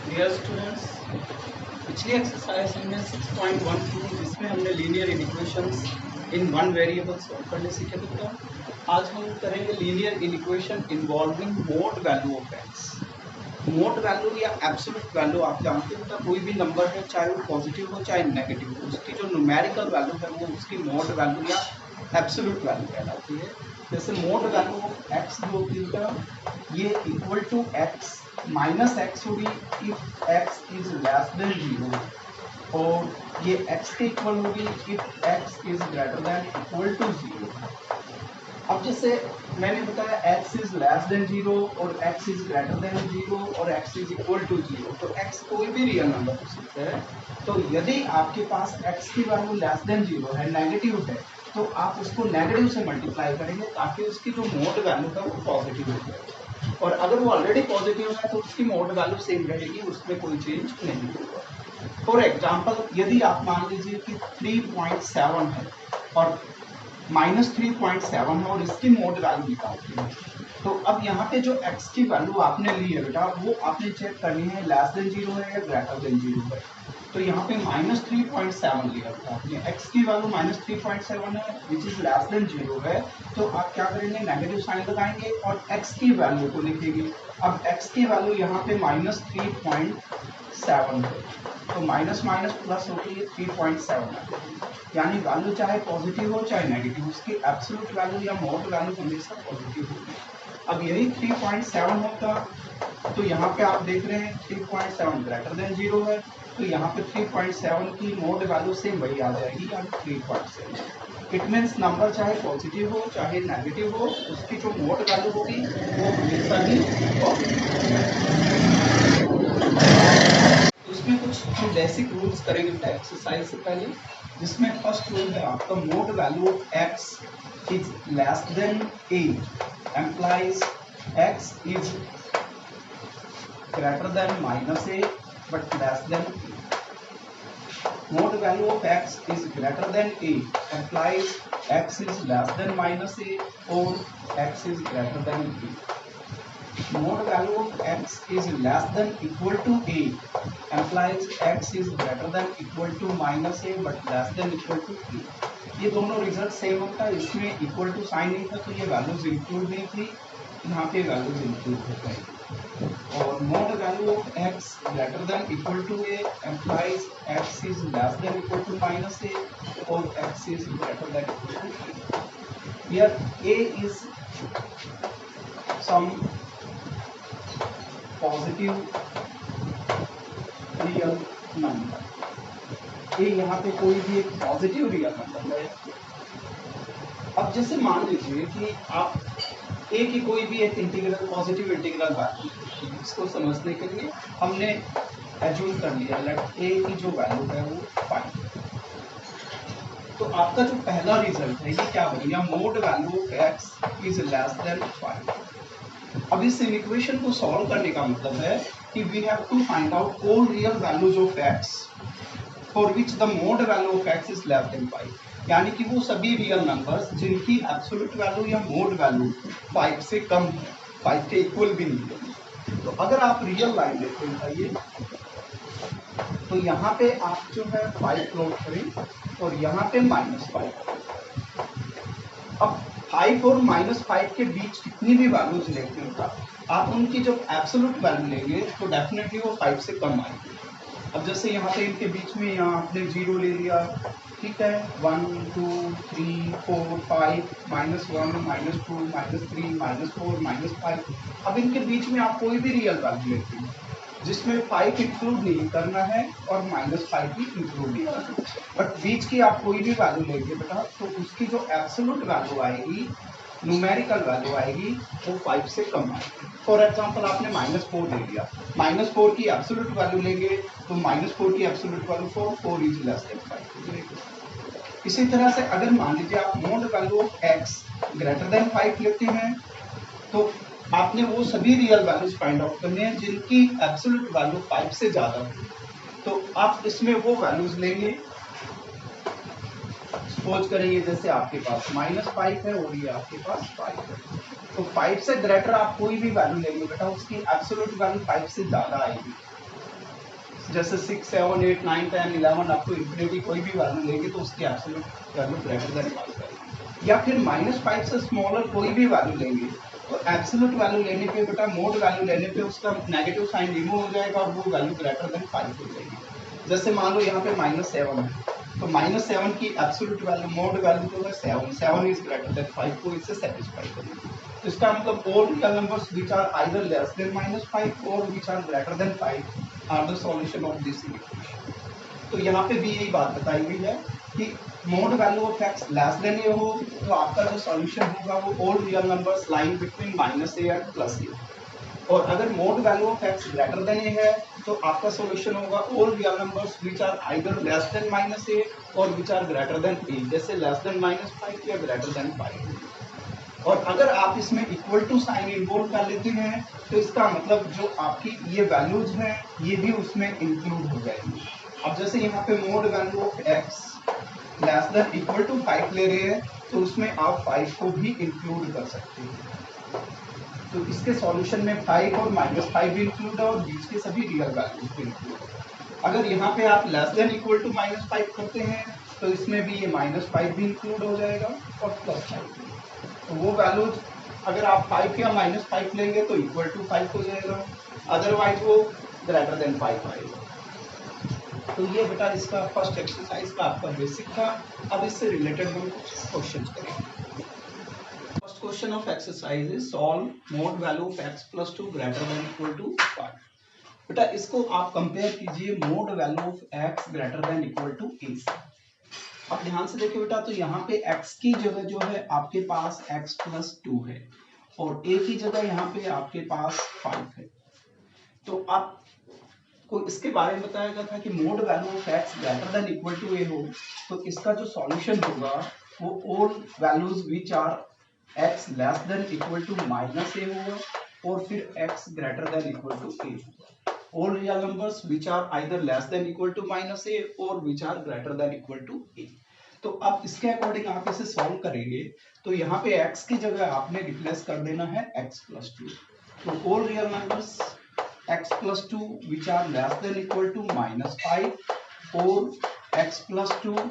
Dear students, पिछली exercise हमने 6.12 जिसमें हमने linear equations in one variable solve करने सीखे थे। आज हम करेंगे linear equation involving mode value of x. Mode value या एब्सोल्यूट वैल्यू आप जानते हो कि कोई भी नंबर है, चाहे वो पॉजिटिव हो चाहे नेगेटिव हो, उसकी जो न्यूमेरिकल वैल्यू है वो उसकी मोड वैल्यू या एब्सोल्यूट वैल्यू कहलाती है। जैसे मोड वैल्यू ऑफ एक्स जो होती है ये equal to x minus x होगी if x is less than 0, और ये एक्स के इक्वल होगी if x is greater than equal to 0। अब जैसे मैंने बताया x इज लेस देन 0 और x इज ग्रेटर देन 0 और x इज इक्वल टू 0, तो x कोई भी रियल नंबर हो सकता है। तो यदि आपके पास x की वैल्यू लेस देन 0 है, नेगेटिव है, तो आप उसको नेगेटिव से मल्टीप्लाई करेंगे ताकि उसकी जो मोड वैल्यू है वो पॉजिटिव हो जाए, और अगर वो ऑलरेडी पॉजिटिव है तो उसकी मोड वैल्यू सेम रहेगी, उसमें कोई चेंज नहीं होगा। फॉर एग्जाम्पल, यदि आप मान लीजिए कि 3.7 है और -3.7 है और इसकी मोड वैल्यू निकालते हैं, तो अब यहाँ पे जो x की वैल्यू आपने ली है बेटा, वो आपने चेक करनी है लेस देन 0 है या ग्रेटर देन 0 है। तो यहाँ पे -3.7 लिया था आपने, x की वैल्यू -3.7 है विच इज लेस देन 0 है, तो आप क्या करेंगे, नेगेटिव साइन लगाएंगे और x की वैल्यू को लिखेंगे। अब x की वैल्यू यहाँ पे -3.7 है, तो माइनस माइनस प्लस होगी 3.7, यानी वैल्यू चाहे पॉजिटिव हो चाहे नेगेटिव, उसकी एब्सोल्यूट वैल्यू या मोड वैल्यू हमेशा पॉजिटिव होगी। अब यही 3.7 होता, तो यहाँ पे आप देख रहे हैं 3.7 ग्रेटर देन 0 है, तो यहाँ पे 3.7 की मोड वैल्यू सेम वही आ जाएगी, यानी 3.7। इट मीन्स नंबर चाहे पॉजिटिव हो चाहे नेगेटिव हो, उसकी जो मोड वैल्यू होगी वो हमेशा ही पॉजिटिव। उसमें कुछ हम बेसिक रूल्स करेंगे एक्सरसाइज से पहले, जिसमें फर्स्ट रूल है आपका mode value of x is less then 8 employees x is greater then -8 but less then 8। Mode value of x is greater then 8 employees x is less then -8 और x is greater then 8। Mode value of x is less than equal to 8 implies x is greater than equal to -a but less than equal to 8। ये दोनों result same होता है, इसमें equal to sign नहीं था तो ये values include नहीं थी, यहाँ पे वैल्यूज इंक्लूड हो गई। और mode value of x greater than equal to a implies x is less than equal to -a और x is greater than equal to 8। Here a is some positive real number, ये यहाँ पे कोई भी एक पॉजिटिव रियल नंबर है। अब जैसे मान लीजिए कि आप ए की कोई भी एक इंटीग्रल पॉजिटिव इंटीग्रल वैल्यू, इसको समझने के लिए हमने एज्यूम कर लिया लेट ए की जो वैल्यू है वो 5। तो आपका जो पहला रिजल्ट है ये क्या बनेगा, mode value of x is less than 5। अब इस इक्वेशन को सॉल्व करने का मतलब है कि we have to find out all real values of x for which the mode value of x is less than 5, यानी कि वो सभी रियल नंबर्स जिनकी एब्सोल्यूट वैल्यू या मोड वैल्यू 5 से कम है, 5 के इक्वल भी नहीं है। तो अगर आप रियल लाइन देखते हैं तो यहाँ पे आप जो है 5 प्लॉट करें और यहाँ पे -5। अब 5 और -5 के बीच कितनी भी वैल्यूज लेते हो आप उनकी जब एब्सोल्यूट वैल्यू लेंगे तो डेफिनेटली वो 5 से कम आएगी। अब जैसे यहाँ पे इनके बीच में यहाँ आपने 0 ले लिया, ठीक है, 1 2 3 4 5 -1 -2 -3 -4 -5। अब इनके बीच में आप कोई भी रियल वैल्यू लेते हैं जिसमें 5 इंक्लूड नहीं करना है और -5 भी इंक्लूड नहीं करना है, बट बीच की आप कोई भी वैल्यू लेंगे बेटा तो उसकी जो एब्सोल्यूट वैल्यू आएगी, न्यूमेरिकल वैल्यू आएगी, वो 5 से कम आएगी। फॉर एग्जांपल आपने -4 ले लिया, -4 की एब्सोल्यूट वैल्यू लेंगे तो -4 की absolute value 4 is less than 5। इसी तरह से अगर मान लीजिए आप mode value of x greater than 5 लेते हैं तो आपने वो सभी रियल वैल्यूज फाइंड आउट करने हैं जिनकी एब्सोल्यूट वैल्यू 5 से ज़्यादा हो। तो आप इसमें वो वैल्यूज लेंगे, सपोज करेंगे जैसे आपके पास -5 है और ये आपके पास 5 है, तो 5 से ग्रेटर आप कोई भी वैल्यू लेंगे बेटा उसकी एब्सोल्यूट वैल्यू 5 से ज़्यादा आएगी। जैसे 6, 7, 8, 9, 10, 11 अप टू इंफिनिटी कोई भी वैल्यू लेंगे तो उसकी एब्सोल्यूट वैल्यू ग्रेटर देन 5 आएगी। या फिर -5 से स्मॉलर कोई भी वैल्यू लेंगे तो एब्सोल्यूट वैल्यू लेने पे बेटा मोड वैल्यू लेने पे उसका नेगेटिव साइन रिमूव हो जाएगा और वो वैल्यू ग्रेटर देन 5 हो जाएगी। जैसे मान लो यहाँ पे -7 है तो -7 की एब्सोल्यूट वैल्यू मोड वैल्यू जो है 7 इज ग्रेटर देन 5 को इससे सेटिस्फाई करेगी। तो इसका मतलब all real numbers which are either less than -5 और which are greater than 5 are the solution of this equation. तो यहाँ पे भी यही बात बताई गई है कि mode value of x less than a हो तो आपका जो सॉल्यूशन होगा वो all real numbers lying between -a and +a, और अगर mod value of x greater than a है तो आपका सॉल्यूशन होगा all real numbers which are either less than -a और which are greater than a, जैसे लेस देन -5 या greater than 5। और अगर आप इसमें इक्वल टू साइन इन्वॉल्व कर लेते हैं तो इसका मतलब जो आपकी ये वैल्यूज हैं ये भी उसमें इंक्लूड हो जाएंगी। अब जैसे यहाँ पे mode value of x less than equal to 5 ले रहे हैं तो उसमें आप 5 को भी इंक्लूड कर सकते हैं। तो इसके सॉल्यूशन में 5 और -5 भी इंक्लूड है और बीच के सभी रियल वैल्यूज भी इंक्लूड है। अगर यहाँ पे आप लेस देन इक्वल टू -5 करते हैं तो इसमें भी ये -5 भी इंक्लूड हो जाएगा और +5 भी। तो वो वैल्यूज अगर आप 5 या -5 लेंगे तो इक्वल टू 5 हो जाएगा, अदरवाइज वो ग्रेटर देन 5 आएगा। तो ये बेटा इसका फर्स्ट एक्सरसाइज का आपका बेसिक था। अब इससे रिलेटेड हम कुछ क्वेश्चंस करेंगे। First question of exercise is solve mode value of x + 2 greater than equal to 5। बेटा इसको आप कंपेयर कीजिए mode value of x greater than equal to a से। अब ध्यान से देखिए बेटा, तो यहाँ पे x की जगह जो है आपके पास x + 2 है और a की जगह यहाँ पे आपके पास 5 है। तो आप को इसके बारे में बताया गया था कि mode value of x greater than equal to a हो तो इसका जो सॉल्यूशन होगा वो all values which are x less than equal to -a होगा और फिर x greater than equal to a होगा। All real numbers which are either less than equal to -a और which are greater than equal to a। तो अब इसके according आप इसे सॉल्व करेंगे तो यहाँ पे x की जगह आपने रिप्लेस कर देना है x + 2। तो all real numbers x + 2 which are less than equal to -5 और x + 2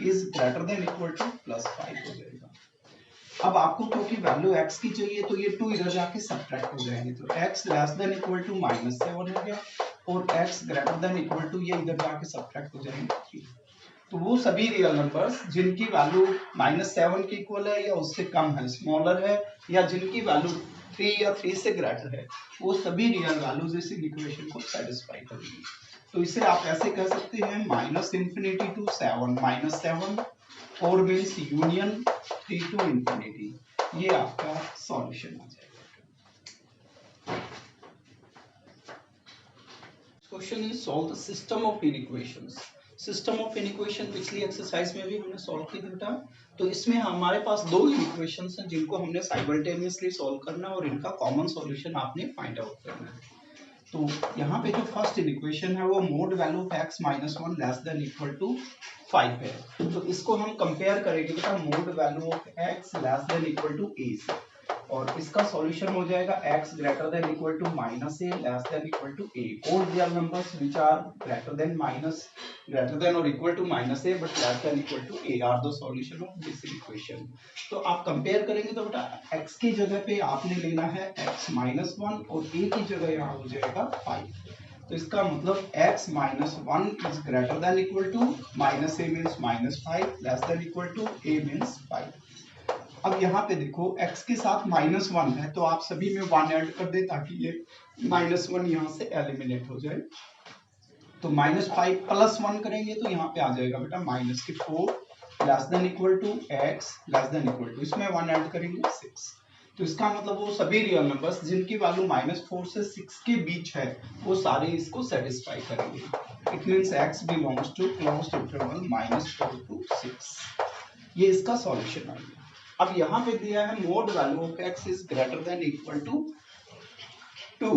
is greater than equal to +5 हो जाएगा। अब आपको क्योंकि वैल्यू x की चाहिए तो ये 2 इधर जाके सब्ट्रैक्ट हो जाएंगे, तो x less than equal to -7 हो गया और x greater than equal to ये इधर जाके सब्ट्रैक्ट हो जाएंगे 3। तो वो सभी रियल नंबर्स जिनकी वैल्यू -7 के इक्वल है या उससे कम है, स्मॉलर है, या जिनकी वैल्यू 3 या 3 से ग्रेटर है, वो सभी रियल वैल्यूज इस इक्वेशन को सेटिस्फाई करेंगी। तो इसे आप ऐसे कह सकते हैं -∞ to 7 -7 और मीन्स यूनियन 3 to ∞। ये आपका सॉल्यूशन आ जाएगा। Question is solve the system of inequations. System of inequation पिछली एक्सरसाइज में भी हमने सॉल्व की थी बेटा। तो इसमें हमारे पास दो इनइक्वेशंस हैं जिनको हमने साइमल्टेनियसली सॉल्व करना है और इनका कॉमन सॉल्यूशन आपने फाइंड आउट करना है। तो यहाँ पे जो फर्स्ट इक्वेशन है वो mod value of x - 1 less than equal to 5 है। तो इसको हम कंपेयर करेंगे बेटा mod value of x less than equal to a से, और इसका सॉल्यूशन हो जाएगा x greater than equal to -a less than equal to a। All real numbers which are greater than और equal to -a but less than equal to a are the solution of this equation. तो आप compare करेंगे तो बेटा x की जगह पे आपने लेना है x - 1 और a की जगह यहाँ हो जाएगा 5। तो इसका मतलब x - 1 is greater than equal to -a means -5 less than equal to a means 5। अब यहाँ पे देखो x के साथ -1 है तो आप सभी में 1 ऐड कर दे ताकि ये -1 यहाँ से एलिमिनेट हो जाए। तो -5 + 1 करेंगे तो यहाँ पे आ जाएगा बेटा -4 less than equal to x less than equal to, इसमें 1 ऐड करेंगे 6। तो इसका मतलब वो सभी रियल नंबर्स जिनकी वैल्यू -4 से 6 के बीच है वो सारे इसको सेटिस्फाई करेंगे। It means x belongs to closed interval -4 to 6। ये इसका सॉल्यूशन आ गया। अब यहाँ पे दिया है mode value of x is greater than equal to 2।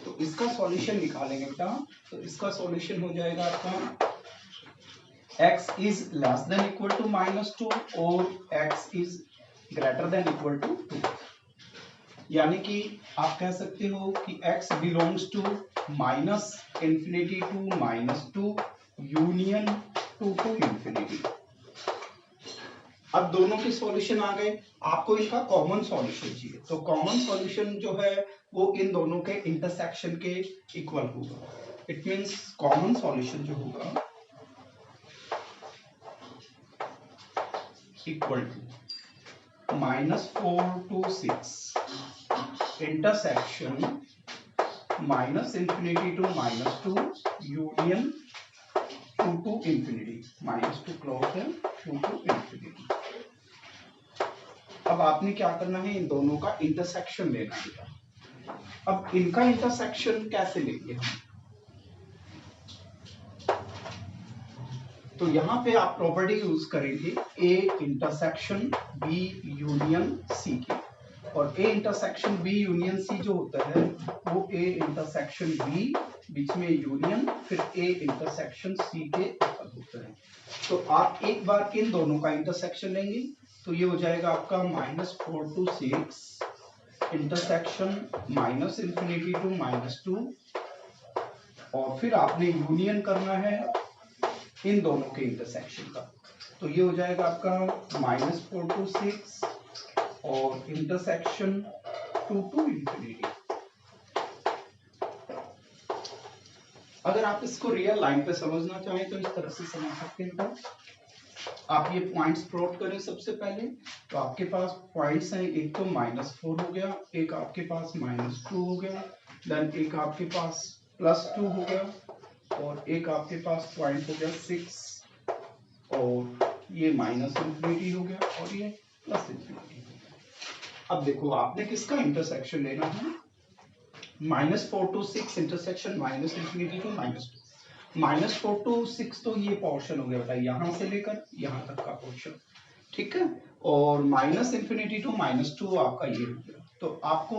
तो इसका सॉल्यूशन निकालेंगे बेटा। तो इसका सॉल्यूशन हो जाएगा आपका x is less than equal to -2 और x is greater than equal to 2। यानी कि आप कह सकते हो कि x belongs to minus infinity to -2 union 2 to infinity. अब दोनों के सॉल्यूशन आ गए, आपको इनका कॉमन सॉल्यूशन चाहिए, तो कॉमन सॉल्यूशन जो है वो इन दोनों के इंटरसेक्शन के इक्वल होगा। इट मींस कॉमन सॉल्यूशन जो होगा equal to -4 to 6 intersection -infinity to -2 union 2 to infinity, -2 close है 2 to infinity। अब आपने क्या करना है, इन दोनों का इंटरसेक्शन लेना है। अब इनका इंटरसेक्शन कैसे लेंगे हम, तो यहां पे आप प्रॉपर्टी यूज करेंगे A intersection B union C की, और A intersection B union C जो होता है वो A इंटरसेक्शन B बीच में यूनियन फिर A इंटरसेक्शन C के इक्वल होता है। तो आप एक बार इन दोनों का इंटरसेक्शन लेंगे तो ये हो जाएगा आपका -4 to 6 इंटरसेक्शन -infinity to -2, और फिर आपने यूनियन करना है इन दोनों के इंटरसेक्शन का, तो ये हो जाएगा आपका -4 to 6 और इंटरसेक्शन 2 to infinity। अगर आप इसको रियल लाइन पे समझना चाहें तो इस तरह से समझ सकते हैं। आप ये पॉइंट्स प्लॉट करें सबसे पहले, तो आपके पास पॉइंट्स हैं, एक तो -4 हो गया, एक आपके पास -2 हो गया, देन एक आपके पास +2 हो गया, और एक आपके पास पॉइंट हो गया 6, और ये -infinity हो गया, और ये +infinity हो गया। अब देखो आपने किसका इंटरसेक्शन लेना है, -4 to 6 intersection -infinity to -2। -4 to 6 तो ये पोर्शन हो गया बेटा, यहां से लेकर यहां तक का पोर्शन, ठीक है, और -infinity to -2 आपका ये हो गया। तो आपको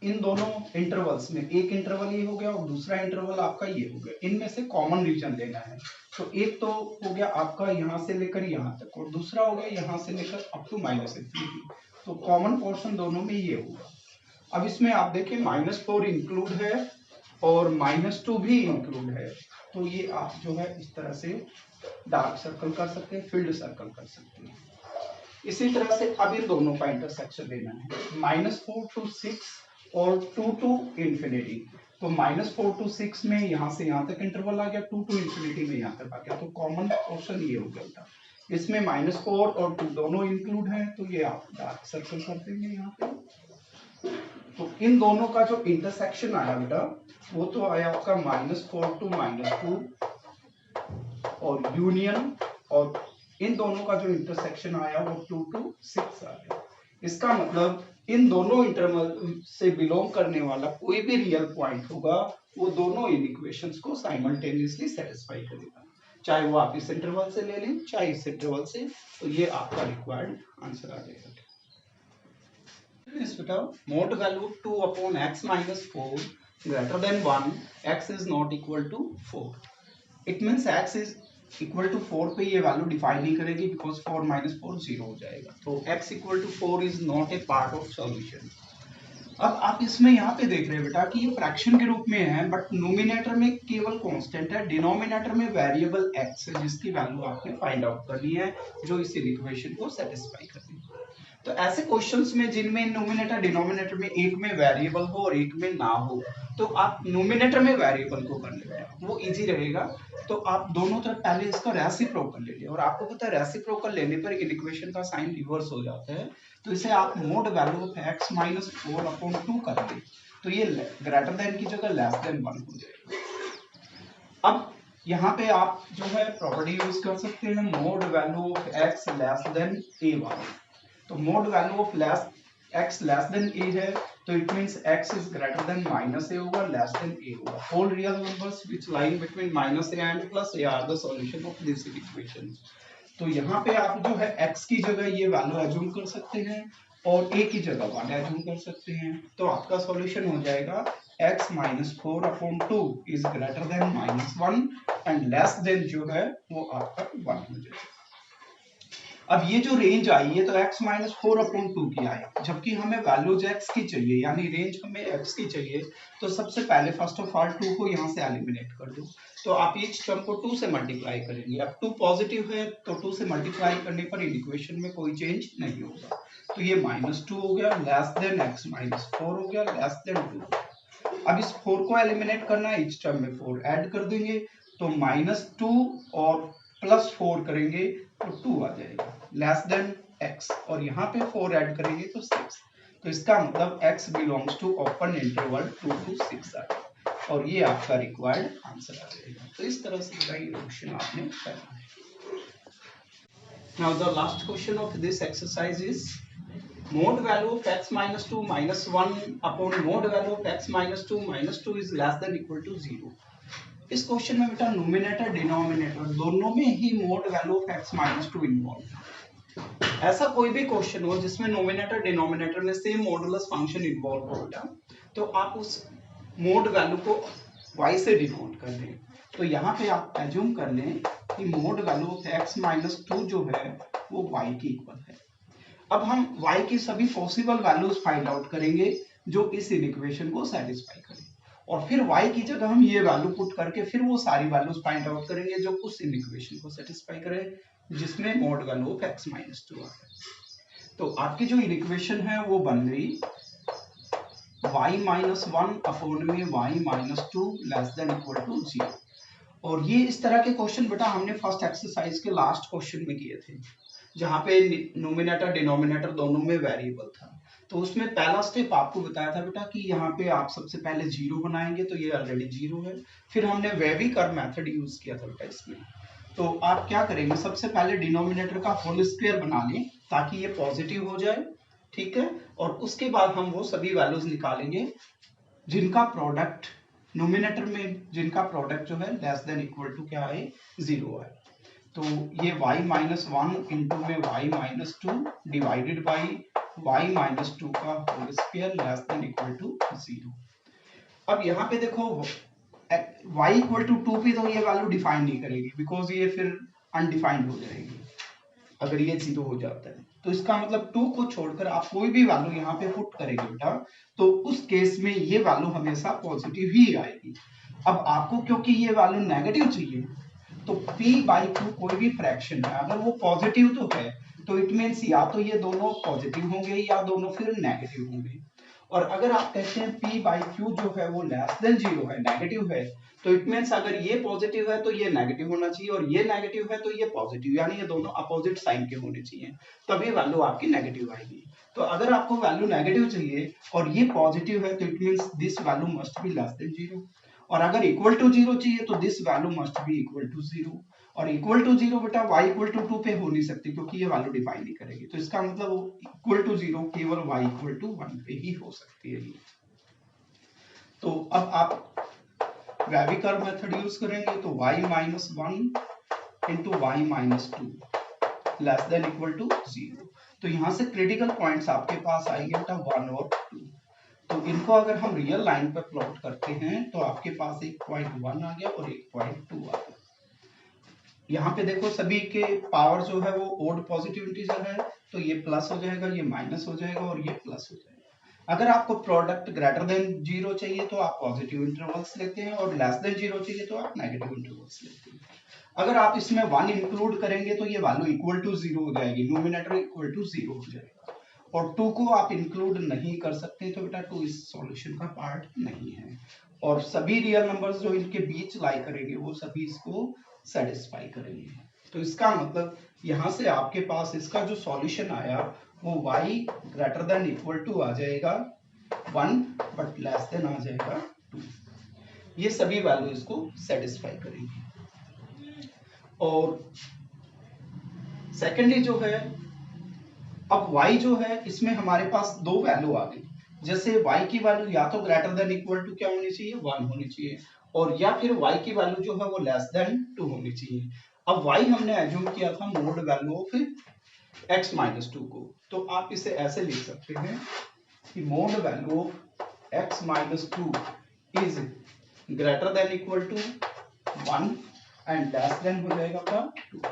इन दोनों इंटरवल्स में, एक इंटरवल ये हो गया और दूसरा इंटरवल आपका ये हो गया, इनमें से कॉमन रीजन लेना है। तो एक तो हो गया आपका यहां से लेकर यहां तक, और दूसरा हो गया यहां से लेकर अप टू -infinity, तो कॉमन पोर्शन दोनों में ये होगा। अब इसमें आप देखें -4 इंक्लूड है और -2 भी इंक्लूड है, तो ये आप जो है इस तरह से डार्क सर्कल कर सकते हैं, फील्ड सर्कल कर सकते हैं। इसी तरह से अब इन दोनों का इंटरसेक्शन लेना है, -4 to 6 और 2 to infinity। तो -4 to 6 में यहां से यहां तक इंटरवल आ गया, 2 to infinity में यहां तक आ गया, तो कॉमन पोर्शन ये हो गया था। इसमें -4 और 2 दोनों इंक्लूड है, तो ये आप डार्क सर्कल कर देंगे यहाँ पे। तो इन दोनों का जो इंटरसेक्शन आया बेटा वो तो आया आपका -4 to -2 और यूनियन, और इन दोनों का जो इंटरसेक्शन आया वो 2 to 6 आ गया। इसका मतलब इन दोनों इंटरवल से बिलोंग करने वाला कोई भी रियल पॉइंट होगा वो दोनों इन इक्वेशंस को साइमल्टेनियसली सेटिस्फाई करेगा, चाहे वो आप इस इंटरवल से ले लें चाहे इस इंटरवल से, तो ये आपका रिक्वायर्ड आंसर आ जाएगा। Mod value 2 upon x minus 4 greater than 1, x is not equal to 4। It means x is equal to 4 पे ये वैल्यू डिफाइन नहीं करेगी, बिकॉज 4 - 4 0 हो जाएगा, तो x equal to 4 is not a part of solution। अब आप इसमें यहाँ पे देख रहे हैं बेटा कि ये फ्रैक्शन के रूप में है, बट नोमिनेटर में केवल कांस्टेंट है, डिनोमिनेटर में वेरिएबल x है जिसकी वैल्यू आपने फाइंड आउट करनी है, जो इस इक्वेशन को सेटिस्फाई करनी है। तो ऐसे क्वेश्चंस में जिनमें नोमिनेटर डिनोमिनेटर में एक में वेरिएबल हो और एक में ना हो, तो आप नोमिनेटर में वेरिएबल को कर लेंगे, वो इजी रहेगा। तो आप दोनों तरफ पहले इसका रेसिप्रोकल ले लिया, और आपको पता है रेसिप्रोकल लेने पर इक्वेशन का साइन रिवर्स हो जाता है, तो इसे आप mode value of x - 4 upon 2 कर दे, तो ये ग्रेटर देन की जगह लेस देन 1 हो जाएगा। अब यहाँ पे आप जो है प्रॉपर्टी यूज कर सकते हैं, mode value of x less than a1। तो mode value of x less than a है, तो it means x is greater than -a होगा, लेस देन a होगा। All real numbers which line between -a and +a are the solution of this equation. तो यहाँ पे आप जो है x की जगह ये वैल्यू एज्यूम कर सकते हैं और a की जगह 1 एज्यूम कर सकते हैं, तो आपका सॉल्यूशन हो जाएगा x - 4 upon 2 is greater then -1 and less then जो है वो आपका 1 हो जाएगा। अब ये जो रेंज आई है तो x माइनस 4/2 की आई, जबकि हमें वैल्यूज x की चाहिए, यानी रेंज हमें x की चाहिए। तो सबसे पहले फर्स्ट ऑफ ऑल 2 को यहाँ से एलिमिनेट कर दो, तो आप ईच टर्म को 2 से मल्टीप्लाई करेंगे। अब 2 पॉजिटिव है तो 2 से मल्टीप्लाई करने पर इक्वेशन में कोई चेंज नहीं होगा, तो ये -2 हो गया, लेस देन x माइनस 4 हो गया, लेस देन 2। अब इस 4 को एलिमिनेट करना है, ईच टर्म में 4 ऐड कर देंगे, तो -2 और +4 करेंगे तो 2 आ जाएगा, लेस देन x, और यहाँ पे 4 ऐड करेंगे तो 6। तो इसका मतलब x belongs to open interval 2 to 6 आ जाएगा, और ये आपका रिक्वायर्ड आंसर आ जाएगा। तो इस तरह से इसका क्वेश्चन आपने करना है। Now the last question of this exercise is mod value of x minus 2 minus 1 upon mod value of x minus 2 minus 2 is less than equal to 0। इस क्वेश्चन में बेटा नोमिनेटर डिनोमिनेटर दोनों में ही mod value of x minus 2 involve है। ऐसा कोई भी क्वेश्चन हो जिसमें नोमिनेटर डिनोमिनेटर में सेम मॉडुलस फंक्शन इन्वॉल्व हो बेटा, तो आप उस मोड वैल्यू को y से डिनोट कर दें। तो यहाँ पे आप एज्यूम कर लें कि mode value of x minus 2 जो है वो y के इक्वल है। अब हम y की सभी पॉसिबल वैल्यूज फाइंड आउट करेंगे जो इस इक्वेशन को सेटिस्फाई करें, और फिर y की जगह हम ये वैल्यू पुट करके फिर वो सारी वैल्यूज फाइंड आउट करेंगे जो उस इक्वेशन को सेटिस्फाई करे जिसमें mode value of x minus 2 आता है। तो आपकी जो इक्वेशन है वो बन गई y माइनस 1 अपॉन में y minus 2 less than equal to 0। और ये इस तरह के क्वेश्चन बेटा हमने फर्स्ट एक्सरसाइज के लास्ट क्वेश्चन में किए थे, जहां पे नोमिनेटर डिनोमिनेटर दोनों में वेरिएबल था। तो उसमें पहला स्टेप आपको बताया था बेटा कि यहाँ पे आप सबसे पहले 0 बनाएंगे, तो ये ऑलरेडी 0 है। फिर हमने वेवी कर्व मेथड यूज किया था बेटा इसमें। तो आप क्या करेंगे, सबसे पहले डिनोमिनेटर का होल स्क्वायर बना लें ताकि ये पॉजिटिव हो जाए, ठीक है। और उसके बाद हम वो सभी वैल्यूज निकालेंगे जिनका प्रोडक्ट नोमिनेटर में, जिनका प्रोडक्ट जो है लेस देन इक्वल टू क्या है, 0 है। तो ये y माइनस 1 इंटू में y minus 2 divided by y minus 2 का whole square less than equal to 0। अब यहाँ पे देखो y इक्वल टू 2 पे तो ये वैल्यू डिफाइन नहीं करेगी, बिकॉज ये फिर अनडिफाइंड हो जाएगी अगर ये 0 हो जाता है। तो इसका मतलब 2 को छोड़कर आप कोई भी वैल्यू यहाँ पे पुट करेंगे बेटा, तो उस केस में ये वैल्यू हमेशा पॉजिटिव ही आएगी। अब आपको क्योंकि ये वैल्यू नेगेटिव चाहिए, तो p/q कोई भी फ्रैक्शन है अगर वो पॉजिटिव तो है, तो इट मींस या तो ये दोनों पॉजिटिव होंगे या दोनों फिर नेगेटिव होंगे। और अगर आप कहते हैं p/q जो है वो लेस देन 0 है, नेगेटिव है, तो इट मींस अगर ये पॉजिटिव है तो ये नेगेटिव होना चाहिए, और ये नेगेटिव है तो ये पॉजिटिव, यानी ये दोनों अपोजिट साइन के होने चाहिए, तभी वैल्यू आपकी नेगेटिव आएगी। तो अगर आपको वैल्यू नेगेटिव चाहिए और ये पॉजिटिव है, तो it means this value must be less than 0। और अगर इक्वल टू 0 चाहिए तो this value must be equal to 0। और इक्वल टू 0 बेटा y इक्वल टू 2 पे हो नहीं सकती क्योंकि ये वैल्यू डिफाइन नहीं करेगी। तो इसका मतलब इक्वल टू 0 केवल y इक्वल टू 1 पे ही हो सकती है। तो अब आप वेवी कर्व मेथड यूज करेंगे, तो y minus 1 into y minus 2 less than equal to 0। तो यहाँ से क्रिटिकल पॉइंट्स आपके पास आएंगे बेटा 1 और 2। तो इनको अगर हम रियल लाइन पर प्लॉट करते हैं तो आपके पास एक 0.1 आ गया और एक 0.2 आ गया। यहाँ पे देखो सभी के पावर जो है वो ओड पॉजिटिव इंटीजर है, तो ये प्लस हो जाएगा, ये माइनस हो जाएगा और ये प्लस हो जाएगा। अगर आपको प्रोडक्ट ग्रेटर देन 0 चाहिए तो आप पॉजिटिव इंटरवल्स लेते हैं, और लेस देन 0 चाहिए तो आप नेगेटिव इंटरवल्स लेते हैं। अगर आप इसमें 1 इंक्लूड करेंगे तो ये वैल्यू इक्वल टू 0 हो जाएगी, नोमिनेटर इक्वल टू 0 हो जाएगा। और 2 को आप इंक्लूड नहीं कर सकते, तो बेटा 2 इस सॉल्यूशन का पार्ट नहीं है। और सभी रियल नंबर्स जो इनके बीच लाई करेंगे वो सभी इसको सेटिस्फाई करेंगे। तो इसका मतलब यहाँ से आपके पास इसका जो सॉल्यूशन आया वो y greater than equal to आ जाएगा 1 बट लेस देन आ जाएगा 2। ये सभी वैल्यू इसको सेटिस्फाई करेंगे। और सेकेंडली जो है, अब y जो है इसमें हमारे पास दो वैल्यू आ गई। जैसे y की वैल्यू या तो ग्रेटर देन इक्वल टू क्या होनी चाहिए, 1 होनी चाहिए, और या फिर y की वैल्यू जो है वो लेस देन 2 होनी चाहिए। अब y हमने एज्यूम किया था mode value of x minus 2 को, तो आप इसे ऐसे लिख सकते हैं कि mode value of x minus 2 is greater than equal to 1 and less than हो जाएगा 2।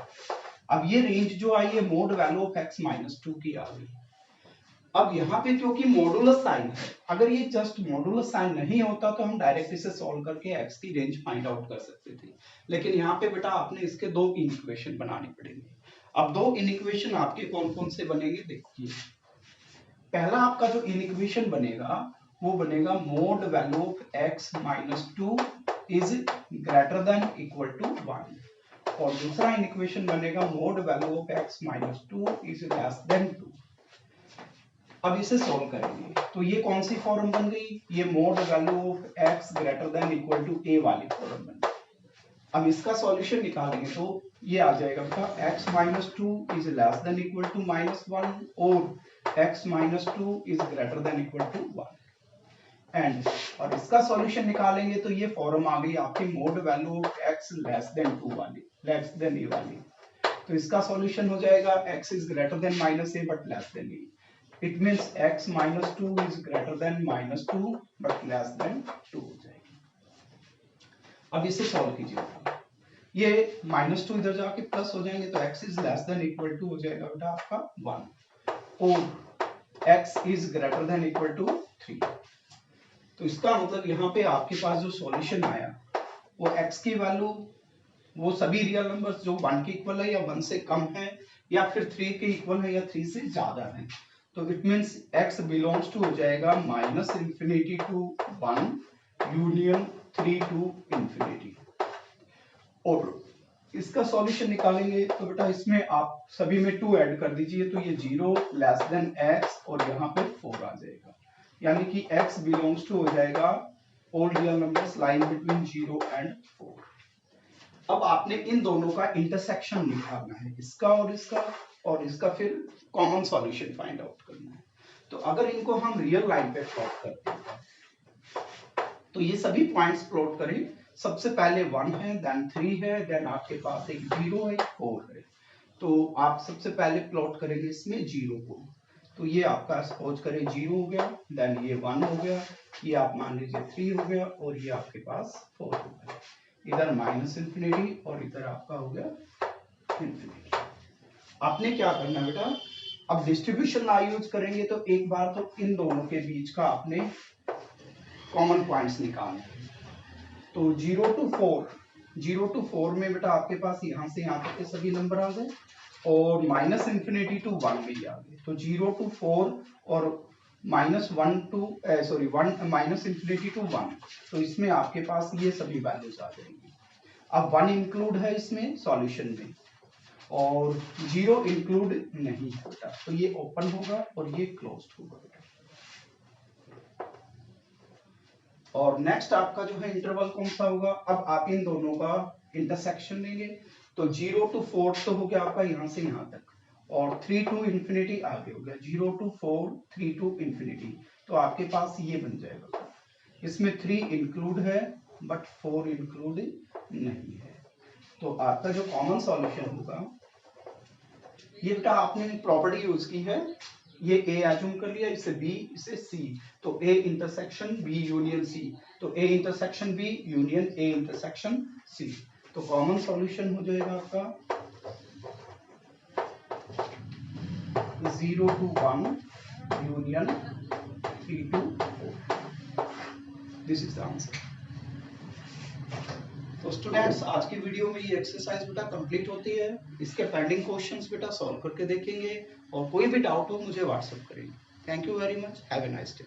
अब ये रेंज जो आई है mode value of x minus 2 की आ गई। अब यहाँ पे क्योंकि मॉडुलस साइन है, अगर ये जस्ट मॉडुलस साइन नहीं होता तो हम डायरेक्ट इसे सॉल्व करके x की रेंज फाइंड आउट कर सकते थे, लेकिन यहाँ पे बेटा आपने इसके दो इक्वेशन बनाने पड़ेंगे। अब दो इक्वेशन आपके कौन कौन से बनेंगे देखिए। पहला आपका जो इक्वेशन बनेगा वो बनेगा mode value of x minus 2 is greater than equal to 1, और दूसरा इक्वेशन बनेगा mode value of x minus 2 is less than 2। अब इसे सॉल्व करेंगे तो ये कौन सी फॉर्म बन गई, ये mode value of x greater than equal to a वाली फॉर्म बन गई। अब इसका सॉल्यूशन निकालेंगे तो ये आ जाएगा बेटा x minus 2 is less than equal to minus 1 और x minus 2 is greater than equal to 1 and, और इसका सॉल्यूशन निकालेंगे तो ये फॉर्म आ गई आपकी mode value of x less than 2 वाली, लेस देन a वाली। तो इसका सॉल्यूशन हो जाएगा x is greater then minus a but less than a। It means x minus 2 is greater than minus 2 but less than 2 हो जाएगी। अब इसे सॉल्व कीजिएगा, ये -2 इधर जाके प्लस हो जाएंगे तो x is less than equal to हो जाएगा बेटा आपका 1 और x is greater than equal to 3। तो इसका मतलब यहाँ पे आपके पास जो सॉल्यूशन आया वो x की वैल्यू वो सभी रियल नंबर्स जो 1 के इक्वल है या 1 से कम है या फिर 3 के इक्वल है या 3 से ज्यादा है, तो it means x belongs to हो जाएगा minus infinity to 1 union 3 to infinity. और इसका सॉल्यूशन निकालेंगे तो बेटा इसमें आप सभी में 2 ऐड कर दीजिए तो ये 0 लेस देन x और यहाँ पे 4 आ जाएगा, यानी कि x बिलोंग्स टू हो जाएगा all real numbers line between 0 and 4। अब आपने इन दोनों का इंटरसेक्शन निकालना है, इसका और इसका फिर कॉमन सॉल्यूशन फाइंड आउट करना है। तो अगर इनको हम रियल लाइन पे प्लॉट करते हैं तो ये सभी पॉइंट्स प्लॉट करें, सबसे पहले 1 है, देन 3 है, देन आपके पास एक 0 है, 4 है। तो आप सबसे पहले प्लॉट करेंगे इसमें 0 को, तो ये आपका सपोज करें 0 हो गया, देन ये 1 हो गया, ये आप मान लीजिए 3 हो गया और ये आपके पास 4 हो गया। इधर माइनस इंफिनिटी और इधर आपका हो गया इंफिनिटी। आपने क्या करना बेटा, अब डिस्ट्रीब्यूशन लॉ यूज करेंगे तो एक बार तो इन दोनों के बीच का आपने कॉमन पॉइंट्स निकालना है। तो 0 to 4 में बेटा आपके पास यहाँ से यहाँ तक के सभी नंबर आ गए और माइनस इंफिनिटी टू 1 भी आ गए। तो 0 to 4 और -1 माइनस इंफिनिटी टू 1, तो इसमें आपके पास ये सभी वैल्यूज आ जाएंगी। अब 1 इंक्लूड है इसमें सॉल्यूशन में और 0 इंक्लूड नहीं है बेटा, तो ये ओपन होगा और ये क्लोज्ड होगा बेटा। और नेक्स्ट आपका जो है इंटरवल कौन सा होगा, अब आप इन दोनों का इंटरसेक्शन लेंगे तो 0 to 4 तो हो गया आपका यहाँ से यहाँ तक और 3 to इंफिनिटी आगे हो गया, 0 to 4 3 to इंफिनिटी, तो आपके पास ये बन जाएगा। इसमें 3 इंक्लूड है बट 4 इंक्लूड नहीं है, तो आपका जो कॉमन सॉल्यूशन होगा, ये बेटा आपने प्रॉपर्टी यूज की है, ये A एज्यूम कर लिया, इसे B इसे C, तो A intersection B union C, तो A intersection B union A intersection C, तो कॉमन सॉल्यूशन हो जाएगा आपका 0 to 1 union 3 to 4। This is the answer. तो स्टूडेंट्स आज की वीडियो में ये एक्सरसाइज बेटा कंप्लीट होती है, इसके पेंडिंग क्वेश्चंस बेटा सॉल्व करके देखेंगे और कोई भी डाउट हो मुझे व्हाट्सएप करेंगे। Thank you very much, have a nice day.